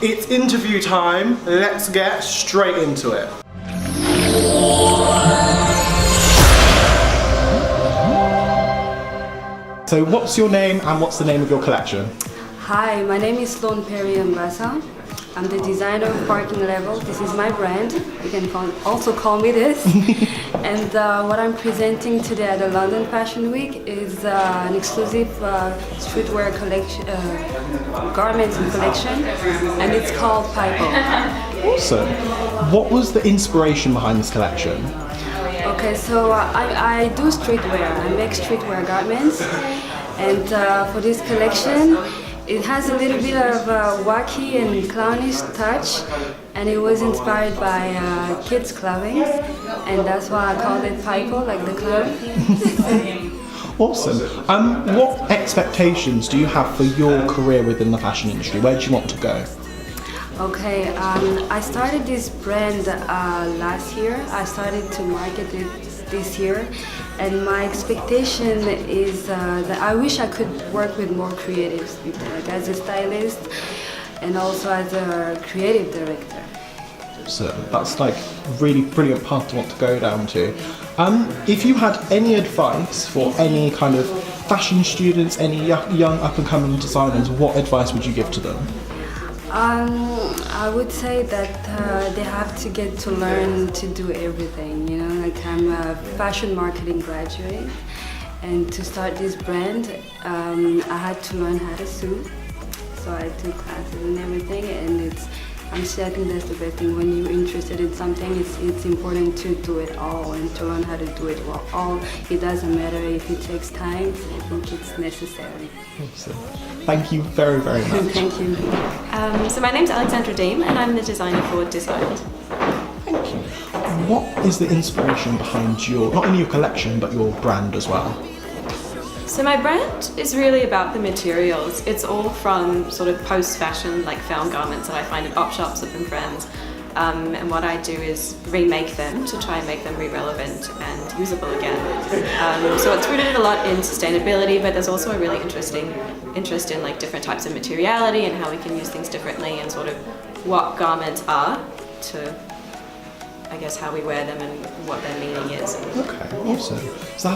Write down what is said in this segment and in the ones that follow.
It's interview time. Let's get straight into it. So what's your name and what's the name of your collection? Hi, my name is Sloan Perry Ambassa. I'm the designer of Parking Level. This is my brand. You can also call me this. And what I'm presenting today at the London Fashion Week is an exclusive streetwear collection, garments and collection, and it's called Pipo. Awesome. What was the inspiration behind this collection? Okay, so I do streetwear. I make streetwear garments, and for this collection, it has a little bit of a wacky and clownish touch, and it was inspired by kids' clothing, and that's why I called it Pipo, like the clown. Awesome. What expectations do you have for your career within the fashion industry? Where do you want to go? Okay, I started this brand last year. I started to market it this year, and my expectation is that I wish I could work with more creatives, like as a stylist and also as a creative director. So that's like really brilliant path to want to go down to. If you had any advice for any kind of fashion students, any young up-and-coming designers, what advice would you give to them? I would say that they have to get to learn to do everything, you know, like I'm a fashion marketing graduate, and to start this brand, I had to learn how to sew, so I took classes and everything, and I think that's the best thing. When you're interested in something, it's important to do it all and to learn how to do it all. It doesn't matter if it takes time, I think it's necessary. Awesome. Thank you very, very much. Thank you. So my name's Alexandra Deem, and I'm the designer for Designed. Thank you. What is the inspiration behind not only your collection, but your brand as well? So my brand is really about the materials. It's all from sort of post-fashion, like found garments that I find at op shops and friends. And what I do is remake them to try and make them re-relevant and usable again. So it's rooted a lot in sustainability, but there's also a really interest in like different types of materiality and how we can use things differently, and sort of what garments are to, I guess, how we wear them and what their meaning is. Okay, awesome. So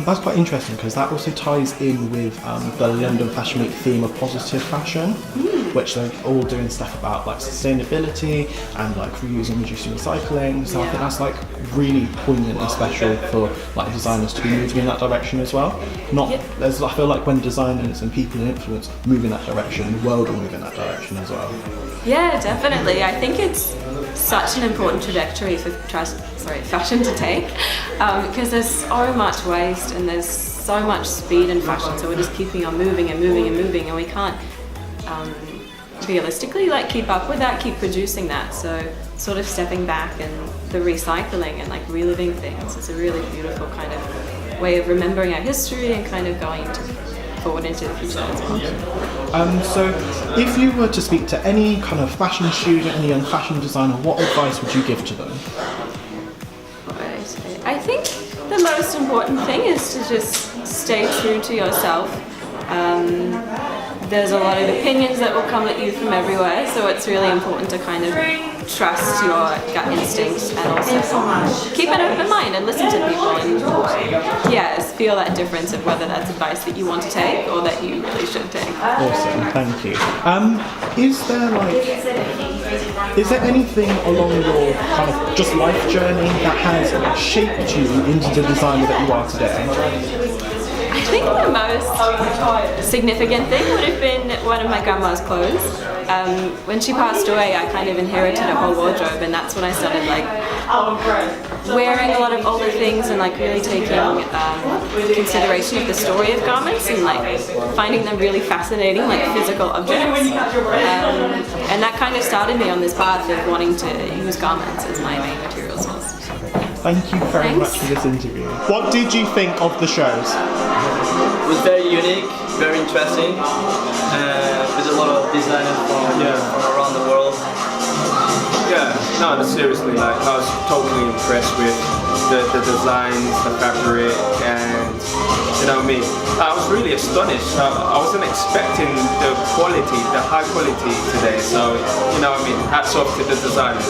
that's quite interesting, because that also ties in with the London Fashion Week theme of positive fashion, which they're all doing stuff about like sustainability and like reusing, reducing, recycling. So I think that's like really poignant and special for like designers to be moving in that direction as well. I feel like when designers and people in influence move in that direction, the world will move in that direction as well. Yeah, definitely. I think it's such an important trajectory for fashion to take, because there's so much waste and there's so much speed in fashion, so we're just keeping on moving and moving and moving, and we can't realistically like keep up with that, keep producing that. So sort of stepping back and the recycling and like reliving things is a really beautiful kind of way of remembering our history and kind of going forward into the future as well. So if you were to speak to any kind of fashion student, any young fashion designer, what advice would you give to them? I think the most important thing is to just stay true to yourself. There's a lot of opinions that will come at you from everywhere, so it's really important to kind of trust your gut instincts and also keep an open mind and listen to people and feel that difference of whether that's advice that you want to take or that you really should take. Awesome, thank you. Is there anything along your kind of just life journey that has shaped you into the designer that you are today? I think the most significant thing would have been one of my grandma's clothes. When she passed away, I kind of inherited a whole wardrobe, and that's when I started like wearing a lot of older things and like really taking consideration of the story of garments and like finding them really fascinating, like physical objects. And that kind of started me on this path of wanting to use garments as my main material source. Thank you very much for this interview. What did you think of the shows? It was very unique, very interesting. There's a lot of designers from around the world. Yeah. no, seriously, like I was totally impressed with the designs, the fabric, and you know what I mean. I was really astonished. I wasn't expecting the quality, the high quality today. So you know what I mean. Hats off to the designers.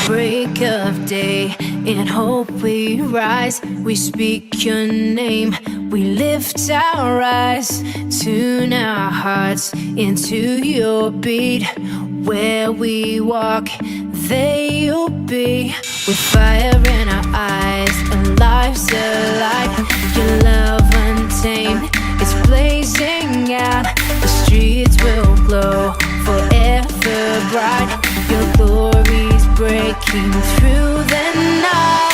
Break of day, in hope we rise. We speak your name, we lift our eyes. Tune our hearts into your beat. Where we walk, there you'll be. With fire in our eyes and lives alive. Your love untamed, it's blazing out. The streets will glow forever bright. Your glory's breaking through the night.